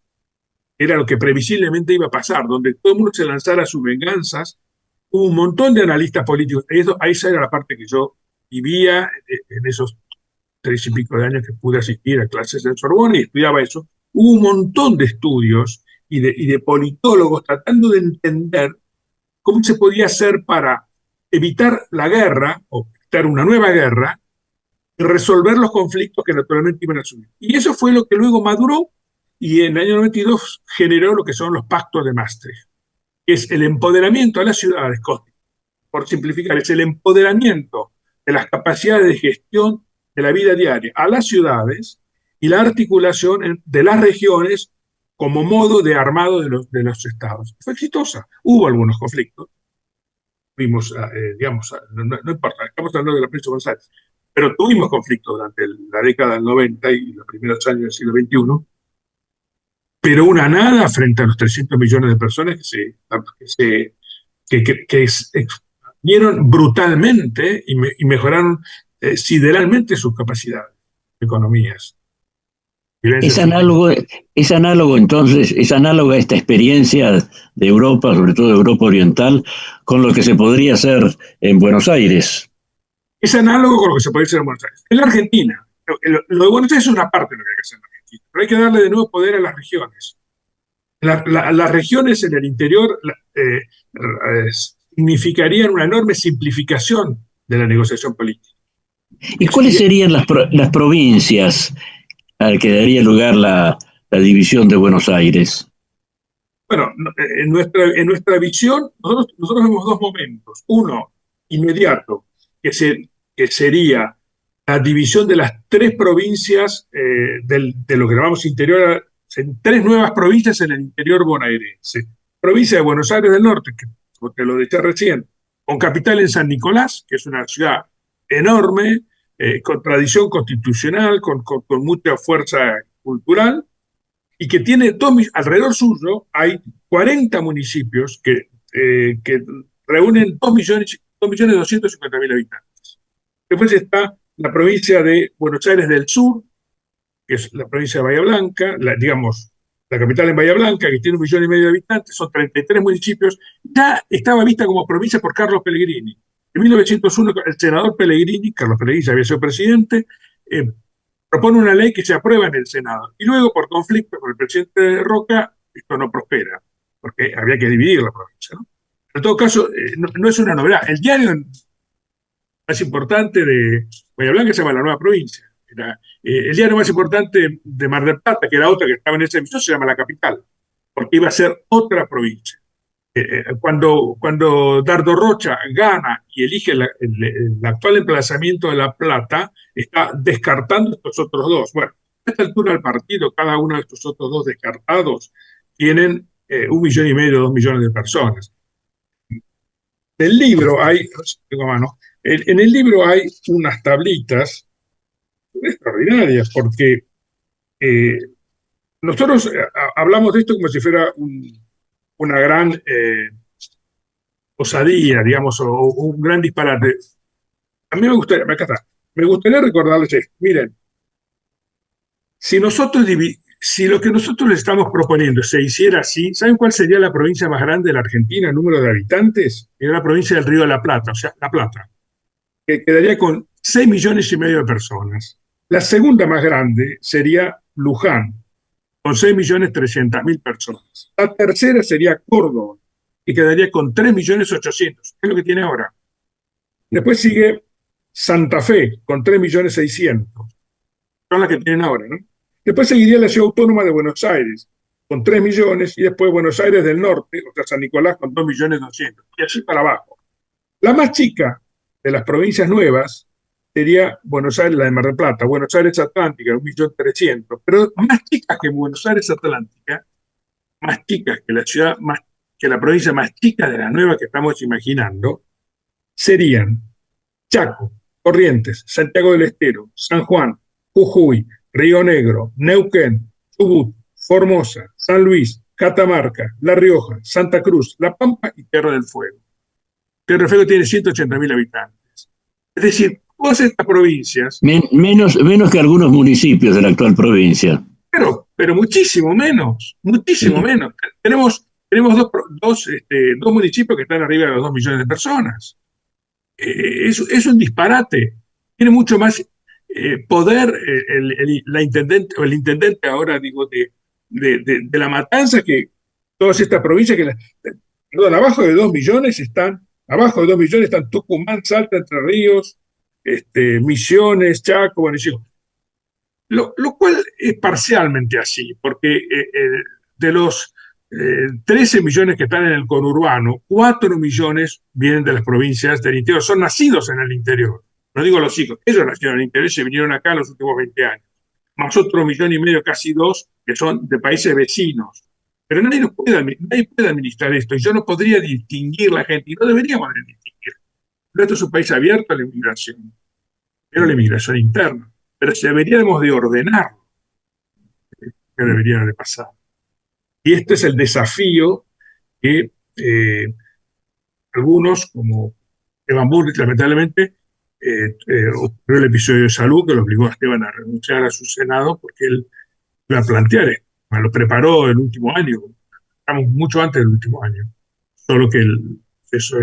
S9: era lo que previsiblemente iba a pasar, donde todo el mundo se lanzara a sus venganzas, hubo un montón de analistas políticos. Ahí esa era la parte que yo vivía en esos 3 y pico de años que pude asistir a clases en Sorbona y estudiaba eso. Hubo un montón de estudios y de politólogos tratando de entender cómo se podía hacer para evitar la guerra o evitar una nueva guerra y resolver los conflictos que naturalmente iban a subir. Y eso fue lo que luego maduró y en el año 92 generó lo que son los pactos de Maastricht, que es el empoderamiento a las ciudades, por simplificar, es el empoderamiento de las capacidades de gestión de la vida diaria a las ciudades y la articulación de las regiones como modo de armado de los estados. Fue exitosa. Hubo algunos conflictos. Vimos, no importa, estamos hablando de la Presa González, pero tuvimos conflictos durante la década del 90 y los primeros años del siglo XXI, pero una nada frente a los 300 millones de personas que expandieron brutalmente y mejoraron sideralmente sus capacidades, economías.
S8: Es análogo entonces, es análoga esta experiencia de Europa, sobre todo de Europa Oriental, con lo que se podría hacer en Buenos Aires.
S9: Es análogo con lo que se puede hacer en Buenos Aires. En la Argentina, lo de Buenos Aires es una parte de lo que hay que hacer en la Argentina, pero hay que darle de nuevo poder a las regiones. Las regiones en el interior significarían una enorme simplificación de la negociación política.
S8: ¿Y cuáles serían las provincias al que daría lugar la división de Buenos Aires?
S9: Bueno, en nuestra visión, nosotros vemos dos momentos. Uno, inmediato, que sería la división de las tres provincias de lo que llamamos interior, en tres nuevas provincias en el interior bonaerense. Provincia de Buenos Aires del Norte, que te lo decía recién, con capital en San Nicolás, que es una ciudad enorme, con tradición constitucional, con mucha fuerza cultural, y que tiene alrededor suyo hay 40 municipios que reúnen 2.250.000 habitantes. Después está la provincia de Buenos Aires del Sur, que es la provincia de Bahía Blanca, la capital en Bahía Blanca, que tiene 1,5 millones de habitantes, son 33 municipios, ya estaba vista como provincia por Carlos Pellegrini. En 1901, el senador Pellegrini, Carlos Pellegrini ya había sido presidente, propone una ley que se aprueba en el Senado. Y luego, por conflicto con el presidente Roca, esto no prospera, porque había que dividir la provincia, ¿no? En todo caso, no es una novedad. El diario más importante de Bahía Blanca se llama La Nueva Provincia. El diario más importante de Mar del Plata, que era otra que estaba en esa emisión, se llama La Capital, porque iba a ser otra provincia. Cuando Dardo Rocha gana y elige el actual emplazamiento de La Plata, está descartando estos otros dos. Bueno, a esta altura del partido, cada uno de estos otros dos descartados tienen 1,5 millones, 2 millones de personas. En el libro hay, en el libro hay unas tablitas extraordinarias, porque nosotros hablamos de esto como si fuera una gran osadía, digamos, o un gran disparate. A mí me gustaría recordarles esto. Miren, si lo que nosotros les estamos proponiendo se hiciera así, ¿saben cuál sería la provincia más grande de la Argentina en número de habitantes? Era la provincia del Río de la Plata, o sea, La Plata, que quedaría con 6,5 millones de personas. La segunda más grande sería Luján, con 6.300.000 personas. La tercera sería Córdoba, que quedaría con 3.800.000, que es lo que tiene ahora. Después sigue Santa Fe, con 3.600.000, son las que tienen ahora, ¿no? Después seguiría la ciudad autónoma de Buenos Aires, con 3 millones, y después Buenos Aires del Norte, o sea, San Nicolás, con 2.200.000, y así para abajo. La más chica de las provincias nuevas sería Buenos Aires, la de Mar del Plata, Buenos Aires Atlántica, 1.300.000, pero más chicas que Buenos Aires Atlántica, más chicas que la provincia más chica de las nuevas que estamos imaginando, serían Chaco, Corrientes, Santiago del Estero, San Juan, Jujuy, Río Negro, Neuquén, Chubut, Formosa, San Luis, Catamarca, La Rioja, Santa Cruz, La Pampa y Tierra del Fuego. Tierra del Fuego tiene 180.000 habitantes. Es decir, todas estas provincias...
S8: Menos que algunos municipios de la actual provincia.
S9: Pero muchísimo menos, muchísimo menos. Tenemos dos municipios que están arriba de los 2 millones de personas. Es un disparate. Tiene mucho más poder el intendente ahora, digo, de La Matanza, que todas estas provincias abajo de 2 millones están Tucumán, Salta, Entre Ríos, Misiones, Chaco, bueno, lo cual es parcialmente así, porque de los 13 millones que están en el conurbano, 4 millones vienen de las provincias del interior, son nacidos en el interior. No digo los hijos, ellos nacieron en el interior y se vinieron acá en los últimos 20 años. Más otro 1,5 millones, casi 2, que son de países vecinos. Pero nadie puede administrar esto, y yo no podría distinguir la gente, y no deberíamos distinguir. Esto es un país abierto a la inmigración, pero la inmigración interna. Pero si deberíamos de ordenarlo, que debería de pasar. Y este es el desafío que algunos, como Esteban Bullrich, lamentablemente, ocurrió el episodio de salud que lo obligó a Esteban a renunciar a su Senado, porque él iba a plantear esto. Me lo preparó el último año, estamos mucho antes del último año, solo que eso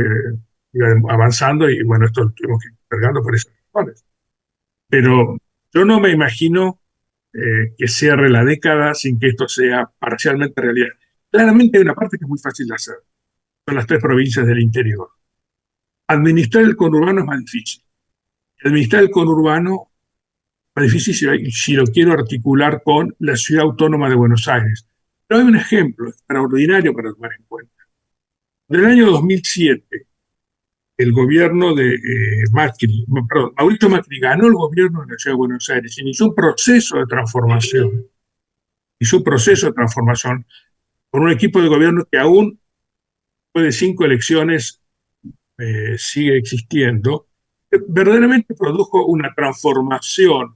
S9: iba avanzando y bueno, esto lo tuvimos que ir cargando por esas razones. Pero yo no me imagino que cierre la década sin que esto sea parcialmente realidad. Claramente hay una parte que es muy fácil de hacer, son las 3 provincias del interior. Administrar el conurbano es más difícil. Administrar el conurbano es más difícil si lo quiero articular con la Ciudad Autónoma de Buenos Aires. Pero hay un ejemplo extraordinario para tomar en cuenta. En el año 2007, el gobierno de Mauricio Macri ganó el gobierno de la Ciudad de Buenos Aires, inició un proceso de transformación. Con un equipo de gobierno que aún, después de 5 elecciones, sigue existiendo, verdaderamente produjo una transformación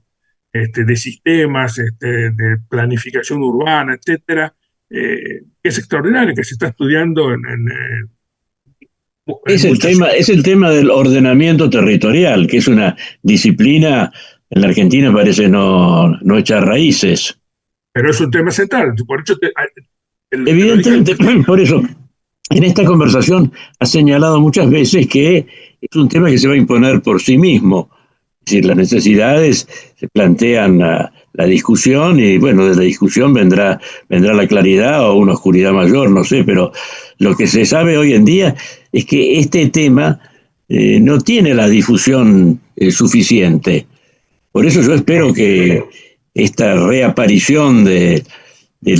S9: de sistemas, de planificación urbana, etcétera, que es extraordinario, que se está estudiando
S8: es el tema del ordenamiento territorial, que es una disciplina en la Argentina parece no echar raíces.
S9: Pero es un tema central, por eso
S8: evidentemente, por eso en esta conversación ha señalado muchas veces que es un tema que se va a imponer por sí mismo. Es decir, las necesidades se plantean la discusión y bueno, de la discusión vendrá la claridad o una oscuridad mayor, no sé, pero lo que se sabe hoy en día es que este tema no tiene la difusión suficiente. Por eso yo espero que esta reaparición del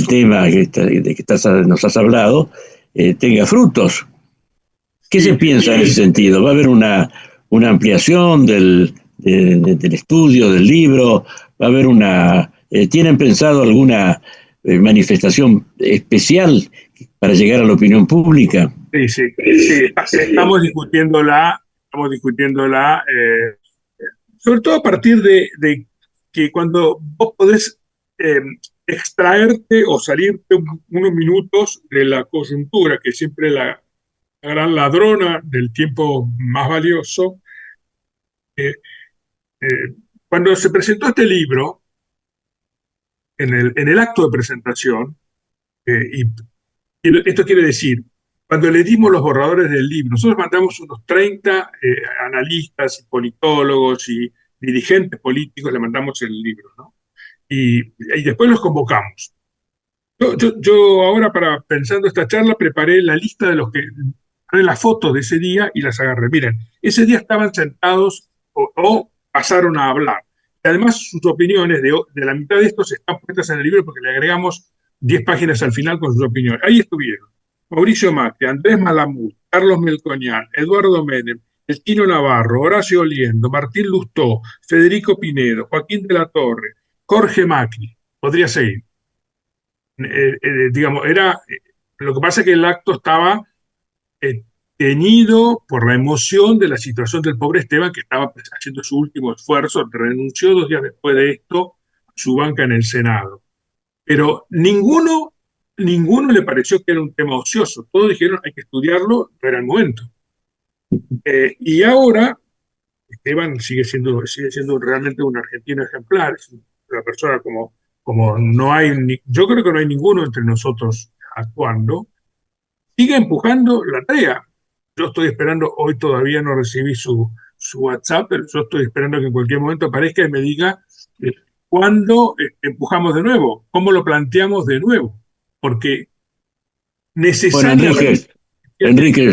S8: tema de que nos has hablado tenga frutos. ¿Qué se piensa en ese sentido? ¿Va a haber una ampliación del estudio, del libro? ¿Va a haber ¿tienen pensado alguna manifestación especial para llegar a la opinión pública?
S9: Sí. Estamos discutiéndola, sobre todo a partir de que cuando vos podés extraerte o salirte unos minutos de la coyuntura, que siempre es la gran ladrona del tiempo más valioso. Cuando se presentó este libro, en el acto de presentación, y esto quiere decir, cuando le dimos los borradores del libro, nosotros mandamos unos 30 analistas y politólogos y dirigentes políticos, le mandamos el libro, ¿no? Y después los convocamos. Yo ahora, pensando esta charla, preparé la lista de los que, las fotos de ese día y las agarré. Miren, ese día estaban sentados o pasaron a hablar. Y además sus opiniones de la mitad de estos están puestas en el libro porque le agregamos 10 páginas al final con sus opiniones. Ahí estuvieron Mauricio Macri, Andrés Malamud, Carlos Melconian, Eduardo Menem, el Tino Navarro, Horacio Oliendo, Martín Lustó, Federico Pinedo, Joaquín de la Torre, Jorge Macri, podría seguir. Lo que pasa es que el acto estaba teñido por la emoción de la situación del pobre Esteban, que estaba haciendo su último esfuerzo, renunció 2 días después de esto a su banca en el Senado. Pero ninguno le pareció que era un tema ocioso. Todos dijeron hay que estudiarlo, no era el momento. Y ahora Esteban sigue siendo realmente un argentino ejemplar, es una persona como no hay, yo creo que no hay ninguno entre nosotros actuando, sigue empujando la tarea. Yo estoy esperando, hoy todavía no recibí su WhatsApp, pero yo estoy esperando que en cualquier momento aparezca y me diga cuándo empujamos de nuevo, cómo lo planteamos de nuevo, porque necesariamente...
S8: Bueno, Enrique,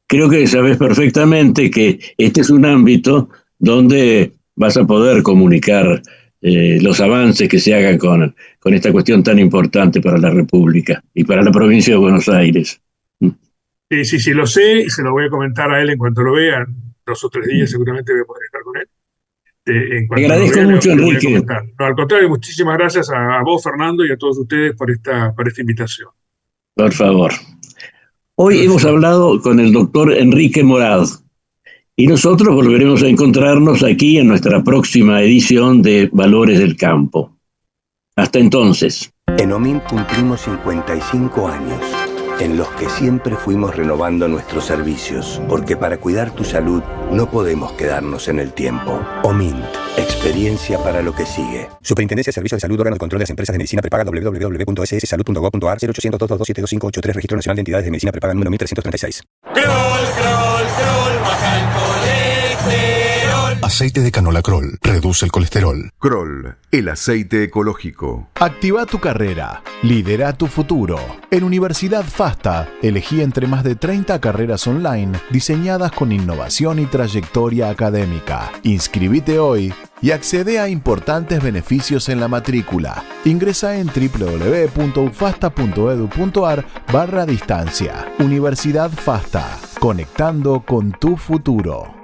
S8: creo que sabes perfectamente que este es un ámbito donde vas a poder comunicar los avances que se hagan con esta cuestión tan importante para la República y para la provincia de Buenos Aires.
S9: Sí, lo sé y se lo voy a comentar a él en cuanto lo vea. 2 o 3 días seguramente voy a poder estar con él.
S8: Te agradezco mucho, Enrique.
S9: No, al contrario, muchísimas gracias a vos, Fernando, y a todos ustedes por esta invitación.
S8: Por favor. Hoy hemos hablado con el doctor Enrique Morad y nosotros volveremos a encontrarnos aquí en nuestra próxima edición de Valores del Campo. Hasta entonces.
S2: En OMIN cumplimos 55 años, en los que siempre fuimos renovando nuestros servicios, porque para cuidar tu salud no podemos quedarnos en el tiempo. OMIN. Experiencia para lo que sigue.
S3: Superintendencia de Servicios de Salud, órgano de control de las empresas de medicina prepaga, www.sssalud.gov.ar, 0800-222-72583, Registro Nacional de Entidades de Medicina Prepaga número 1336.
S4: Kroll, baja el colesterol.
S5: Aceite de canola Kroll reduce el colesterol.
S6: Kroll, el aceite ecológico.
S7: Activa tu carrera. Lidera tu futuro. En Universidad FASTA, elegí entre más de 30 carreras online diseñadas con innovación y trayectoria académica. Inscribite hoy y accede a importantes beneficios en la matrícula. Ingresa en www.ufasta.edu.ar/distancia. Universidad FASTA, conectando con tu futuro.